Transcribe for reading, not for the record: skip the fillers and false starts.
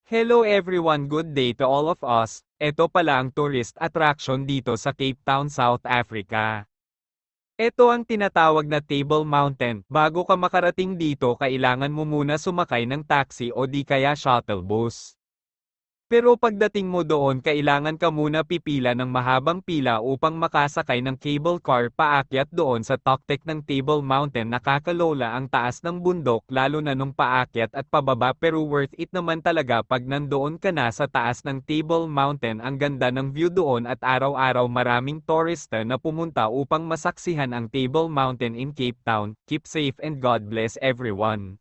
Hello everyone, good day to all of us. Ito pala ang tourist attraction dito sa Cape Town, South Africa. Ito ang tinatawag na Table Mountain. Bago ka makarating dito, kailangan mo muna sumakay ng taxi o di kaya shuttle bus. Pero pagdating mo doon, kailangan ka muna pipila ng mahabang pila upang makasakay ng cable car paakyat doon sa tuktok ng Table Mountain. Nakakalola ang taas ng bundok lalo na nung paakyat at pababa, pero worth it naman talaga pag nandoon ka na sa taas ng Table Mountain. Ang ganda ng view doon at araw-araw maraming turista na pumunta upang masaksihan ang Table Mountain in Cape Town. Keep safe and God bless everyone.